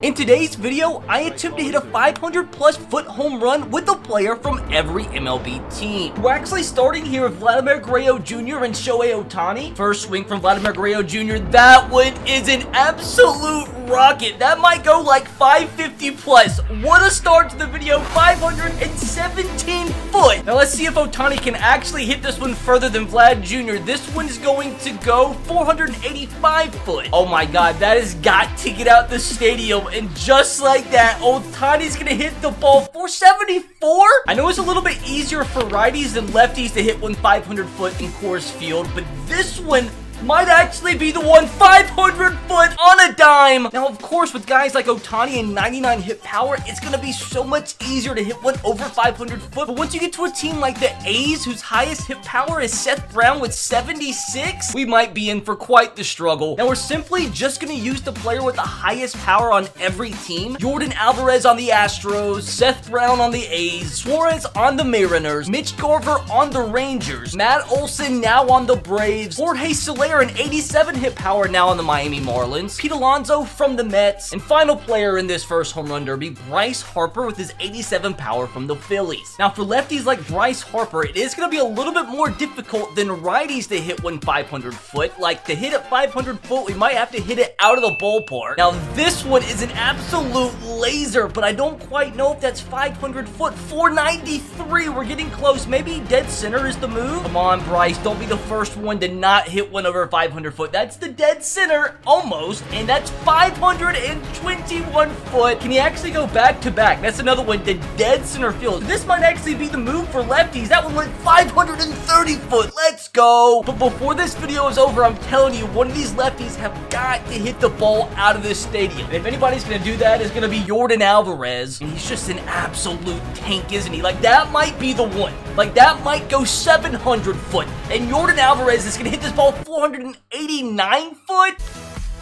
In today's video, I attempt to hit a 500 plus foot home run with a player from every MLB team. We're actually starting here with Vladimir Guerrero Jr. and Shohei Ohtani. First swing from Vladimir Guerrero Jr. That one is an absolute rocket. That might go like 550 plus. What a start to the video, 517 foot. Now let's see if Ohtani can actually hit this one further than Vlad Jr. This one's going to go 485 foot. Oh my god, that has got to get out the stadium. And just like that, Ohtani's gonna hit the ball 474. I know it's a little bit easier for righties than lefties to hit one 500 foot in Coors Field, but this one might actually be the one 500 foot on a dime. Now, of course, with guys like Ohtani and 99 hit power, it's going to be so much easier to hit one over 500 foot. But once you get to a team like the A's, whose highest hit power is Seth Brown with 76, we might be in for quite the struggle. Now, we're simply just going to use the player with the highest power on every team. Yordan Alvarez on the Astros, Seth Brown on the A's, Suarez on the Mariners, Mitch Garver on the Rangers, Matt Olson now on the Braves, Jorge Soler and 87 hit power now on the Miami Marlins, Pete Alonso from the Mets, and final player in this first home run derby, Bryce Harper with his 87 power from the Phillies. Now for lefties like Bryce Harper, it is going to be a little bit more difficult than righties to hit one 500 foot. Like to hit at 500 foot, we might have to hit it out of the ballpark. Now this one is an absolute laser, but I don't quite know if that's 500 foot. 493, we're getting close. Maybe dead center is the move. Come on, Bryce, don't be the first one to not hit one over 500 foot. That's the dead center, almost, and that's 521 foot. Can he actually go back to back? That's another one, the dead center field. This might actually be the move for lefties. That one went 530 foot. Let's go. But before this video is over, I'm telling you, one of these lefties have got to hit the ball out of this stadium. And if anybody's going to do that, it's going to be Yordan Alvarez. And he's just an absolute tank, isn't he? Like, that might be the one. Like, that might go 700 foot. And Yordan Alvarez is going to hit this ball 489 foot.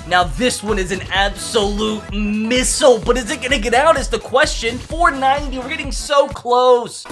Now this one is an absolute missile, but is it going to get out is the question. 490, we're getting so close.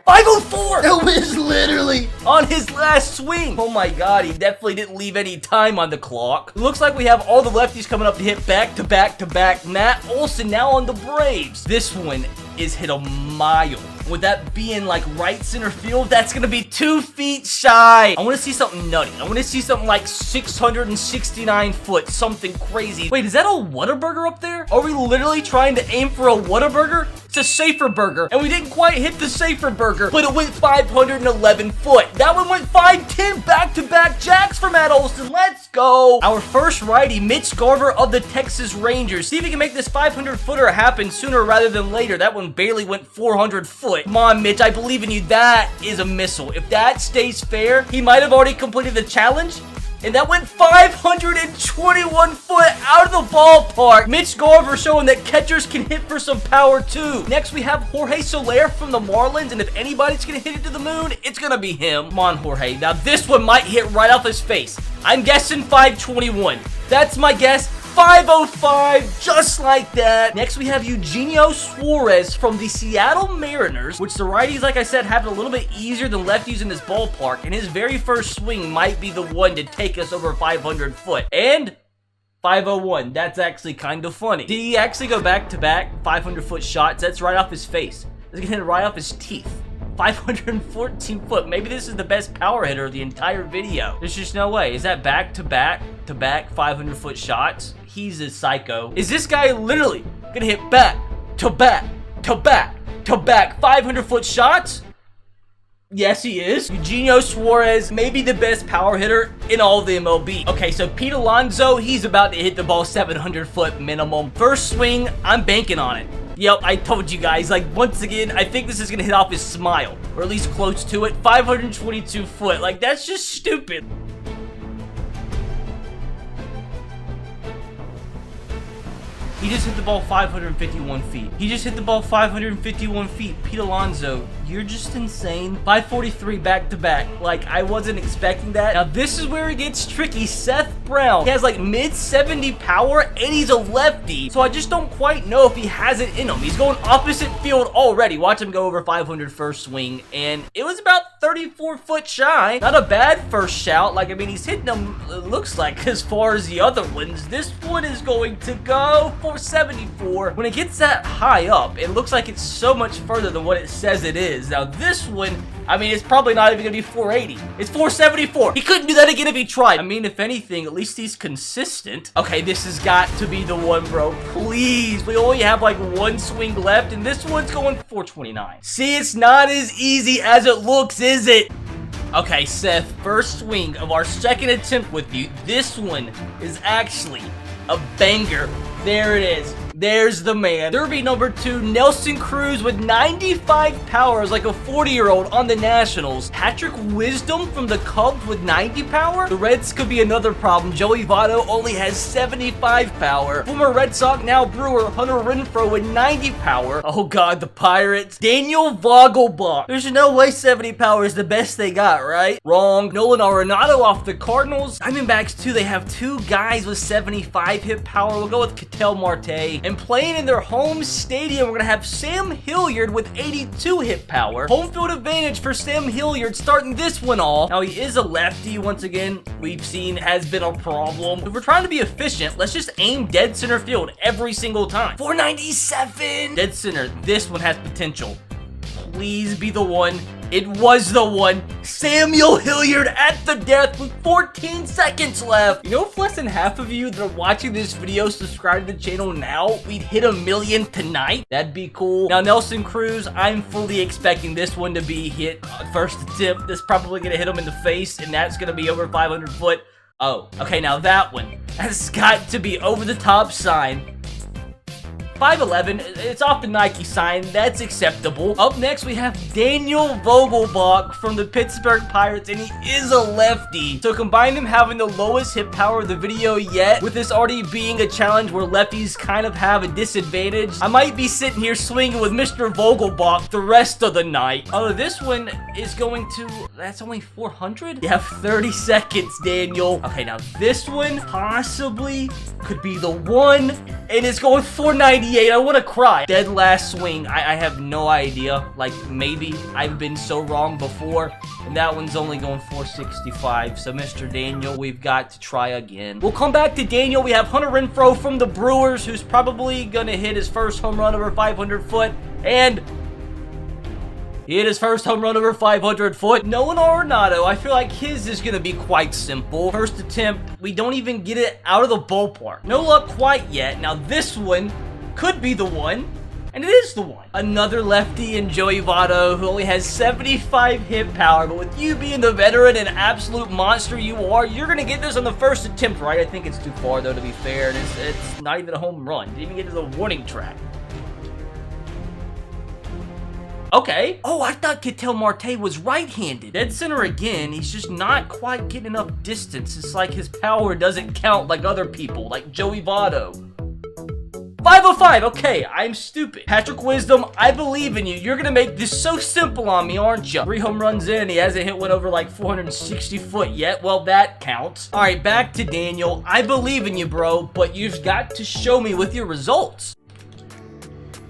504! It was literally on his last swing. Oh my god, he definitely didn't leave any time on the clock. It looks like we have all the lefties coming up to hit back to back to back. Matt Olson now on the Braves. This one is hit a mile. With that being like right center field, that's gonna be 2 feet shy. I want to see something nutty. I want to see something like 669 foot, something crazy. Wait, is that a Whataburger up there? Are we literally trying to aim for a Whataburger? It's a safer burger, and we didn't quite hit the safer burger, but it went 511 foot. That one went 510 back-to-back jacks for Matt Olson. Let's go. Our first righty, Mitch Garver of the Texas Rangers. See if he can make this 500 footer happen sooner rather than later. That one barely went 400 foot. Come on, Mitch, I believe in you. That is a missile. If that stays fair, he might have already completed the challenge. And that went 521 foot out of the ballpark. Mitch Garver showing that catchers can hit for some power too. Next, we have Jorge Soler from the Marlins. And if anybody's going to hit it to the moon, it's going to be him. Come on, Jorge. Now, this one might hit right off his face. I'm guessing 521. That's my guess. 505, just like that. Next, we have Eugenio Suarez from the Seattle Mariners, which the righties, like I said, have it a little bit easier than lefties in this ballpark, and his very first swing might be the one to take us over 500 foot. And 501, that's actually kind of funny. Did he actually go back-to-back 500 foot shots? That's right off his face. It's gonna hit it right off his teeth. 514 foot. Maybe this is the best power hitter of the entire video. There's just no way. Is that back-to-back 500 foot shots? He's a psycho. Is this guy literally gonna hit back-to-back 500 foot shots? Yes, he is. Eugenio Suarez, maybe the best power hitter in all of the MLB. Okay, so Pete Alonso, he's about to hit the ball 700 foot minimum. First swing, I'm banking on it. Yep, I told you guys, like, once again, I think this is gonna hit off his smile, or at least close to it. 522 foot, like, that's just stupid. He just hit the ball 551 feet. He just hit the ball 551 feet. Pete Alonso, you're just insane. 543 back-to-back. Like, I wasn't expecting that. Now, this is where it gets tricky. Seth Seth Brown. He has like mid 70 power and he's a lefty, so I just don't quite know if he has it in him. He's going opposite field already. Watch him go over 500 first swing, and it was about 34 foot shy. Not a bad first shout. Like, I mean, he's hitting them, it looks like, as far as the other ones. This one is going to go for 74. When it gets that high up, it looks like it's so much further than what it says it is. Now, this one, I mean, it's probably not even going to be 480. It's 474. He couldn't do that again if he tried. I mean, if anything, at least he's consistent. Okay, this has got to be the one, bro. Please. We only have like one swing left, and this one's going 429. See, it's not as easy as it looks, is it? Okay, Seth, first swing of our second attempt with you. This one is actually a banger. There it is. There's the man. Derby number 2, Nelson Cruz with 95 power, like a 40-year-old on the Nationals. Patrick Wisdom from the Cubs with 90 power. The Reds could be another problem. Joey Votto only has 75 power. Former Red Sox, now Brewer, Hunter Renfroe with 90 power. Oh God, the Pirates. Daniel Vogelbach. There's no way 70 power is the best they got, right? Wrong. Nolan Arenado off the Cardinals. Diamondbacks too, they have 2 guys with 75 hit power. We'll go with Ketel Marte. And playing in their home stadium, we're going to have Sam Hilliard with 82 hit power. Home field advantage for Sam Hilliard starting this one off. Now, he is a lefty. Once again, we've seen has been a problem. If we're trying to be efficient, let's just aim dead center field every single time. 497! Dead center. This one has potential. Please be the one. It was the one. Samuel Hilliard at the death with 14 seconds left. You know, if less than half of you that are watching this video subscribe to the channel now, we'd hit 1 million tonight. That'd be cool. Now, Nelson Cruz, I'm fully expecting this one to be hit first attempt. This is probably going to hit him in the face, and that's going to be over 500 foot. Oh, okay, now that one has got to be over the top sign. 5'11", it's off the Nike sign, that's acceptable. Up next, we have Daniel Vogelbach from the Pittsburgh Pirates, and he is a lefty. So combine them having the lowest hit power of the video yet, with this already being a challenge where lefties kind of have a disadvantage, I might be sitting here swinging with Mr. Vogelbach the rest of the night. Although this one is going to, that's only 400? You have 30 seconds, Daniel. Okay, now this one possibly could be the one, and it's going 498. I want to cry. Dead last swing. I have no idea. Like, maybe I've been so wrong before. And that one's only going 465. So, Mr. Daniel, we've got to try again. We'll come back to Daniel. We have Hunter Renfroe from the Brewers, who's probably going to hit his first home run over 500 foot. And he hit his first home run over 500 foot. Nolan Arenado, I feel like his is going to be quite simple. First attempt, we don't even get it out of the ballpark. No luck quite yet. Now, this one could be the one, and it is the one. Another lefty in Joey Votto, who only has 75 hit power, but with you being the veteran and absolute monster you are, you're going to get this on the first attempt, right? I think it's too far, though, to be fair, and it's not even a home run. Didn't even get to the warning track. Okay. Oh, I thought Ketel Marte was right-handed. Dead center again. He's just not quite getting enough distance. It's like his power doesn't count like other people, like Joey Votto. 505, okay, I'm stupid. Patrick Wisdom, I believe in you. You're gonna make this so simple on me, aren't you? 3 home runs in, he hasn't hit one over like 460 foot yet. Well, that counts. All right, back to Daniel. I believe in you, bro, but you've got to show me with your results.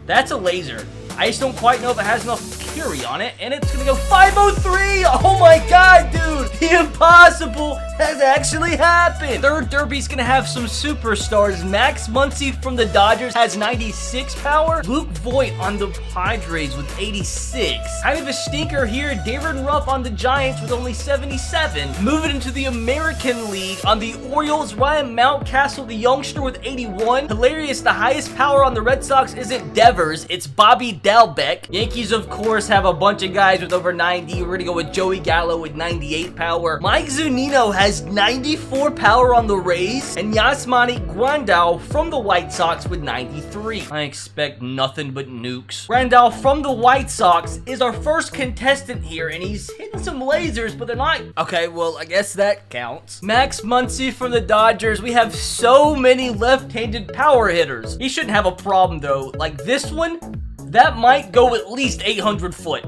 That's a laser. I just don't quite know if it has enough fury on it, and it's gonna go 503! Oh my god, dude! The impossible has actually happened! Third derby's gonna have some superstars. Max Muncy from the Dodgers has 96 power. Luke Voit on the Padres with 86. Kind of a stinker here, Darren Ruff on the Giants with only 77. Moving into the American League, on the Orioles, Ryan Mountcastle, the youngster with 81. Hilarious, the highest power on the Red Sox isn't Devers, it's Bobby Dalbec. Yankees, of course, have a bunch of guys with over 90. We're gonna go with Joey Gallo with 98 power. Mike Zunino has 94 power on the Rays, and Yasmani Grandal from the White Sox with 93. I expect nothing but nukes. Grandal from the White Sox is our first contestant here, and he's hitting some lasers, but they're not. Okay, well, I guess that counts. Max Muncy from the Dodgers. We have so many left-handed power hitters. He shouldn't have a problem, though. Like this one, that might go at least 800 foot.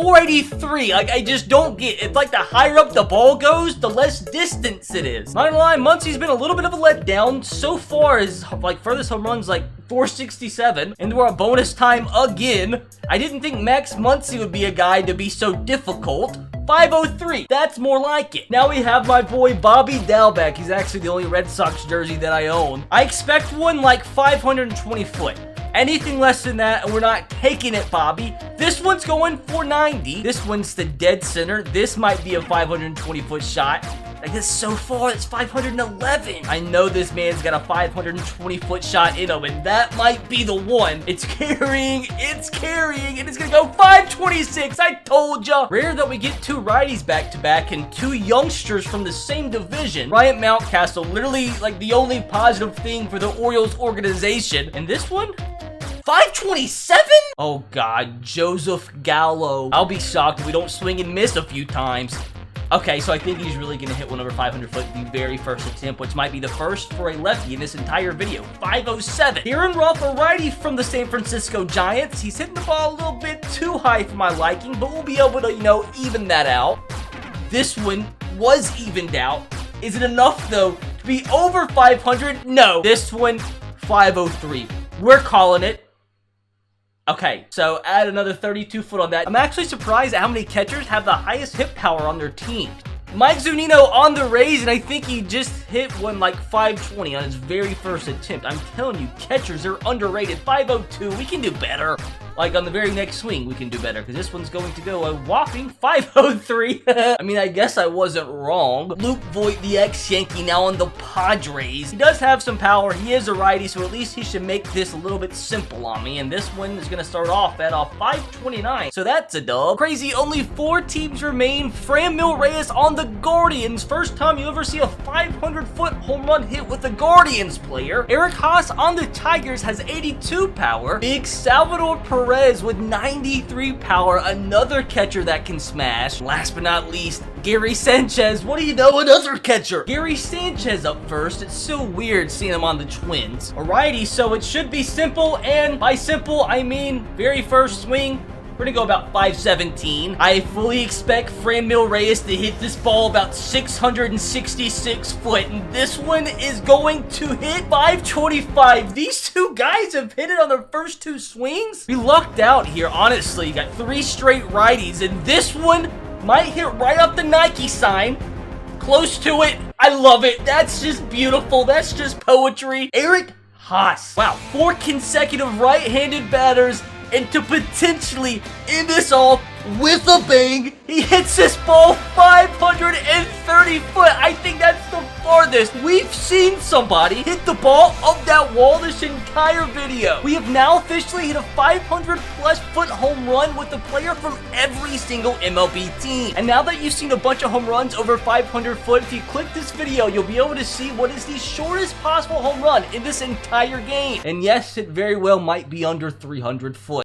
483. Like, I just don't get it. It's like the higher up the ball goes, the less distance it is. Not gonna lie, Muncie's been a little bit of a letdown. So far, his like furthest home run's like 467, and we're at bonus time again. I didn't think Max Muncy would be a guy to be so difficult. 503. That's more like it. Now we have my boy Bobby Dalbec. He's actually the only Red Sox jersey that I own. I expect one like 520 foot. Anything less than that, and we're not taking it, Bobby. This one's going 490. This one's the dead center. This might be a 520 foot shot. Like, this so far, it's 511. I know this man's got a 520 foot shot in him, and that might be the one. It's carrying, and it's gonna go 526. I told ya. Rare that we get two righties back-to-back and two youngsters from the same division. Bryant Mountcastle, literally, like, the only positive thing for the Orioles organization. And this one? 527? Oh, God. Joseph Gallo. I'll be shocked if we don't swing and miss a few times. Okay, so I think he's really going to hit one over 500 foot the very first attempt, which might be the first for a lefty in this entire video. 507. Aaron Ruff, a righty from the San Francisco Giants. He's hitting the ball a little bit too high for my liking, but we'll be able to, you know, even that out. This one was evened out. Is it enough, though, to be over 500? No. This one, 503. We're calling it. Okay, so add another 32 foot on that. I'm actually surprised at how many catchers have the highest hit power on their team. Mike Zunino on the Rays, and I think he just hit one like 520 on his very first attempt. I'm telling you, catchers are underrated. 502, we can do better. Like, on the very next swing, we can do better, because this one's going to go a whopping 503. I mean, I guess I wasn't wrong. Luke Voigt, the ex-Yankee, now on the Padres. He does have some power. He is a righty, so at least he should make this a little bit simple on me, and this one is going to start off at 529, so that's a dub. Crazy, only 4 teams remain. Franmil Reyes on the Guardians. First time you ever see a 500-foot home run hit with a Guardians player. Eric Haas on the Tigers has 82 power. Big Salvador Perez with 93 power, another catcher that can smash. Last but not least, Gary Sanchez. What do you know, another catcher. Gary Sanchez up first. It's so weird seeing him on the Twins. Alrighty, so it should be simple, and by simple, I mean very first swing. We're gonna go about 517. I fully expect Franmil Reyes to hit this ball about 666 foot, and this one is going to hit 525. These two guys have hit it on their first 2 swings. We lucked out here, honestly. You got 3 straight righties, and this one might hit right up the Nike sign. Close to it. I love it. That's just beautiful. That's just poetry. Eric Haas. Wow, 4 consecutive right-handed batters, and to potentially end this off with a bang, he hits this ball 530 foot. I think that's the farthest we've seen somebody hit the ball up that wall this entire video. We have now officially hit a 500+ foot home run with a player from every single MLB team. And now that you've seen a bunch of home runs over 500 foot, if you click this video, you'll be able to see what is the shortest possible home run in this entire game. And yes, it very well might be under 300 foot.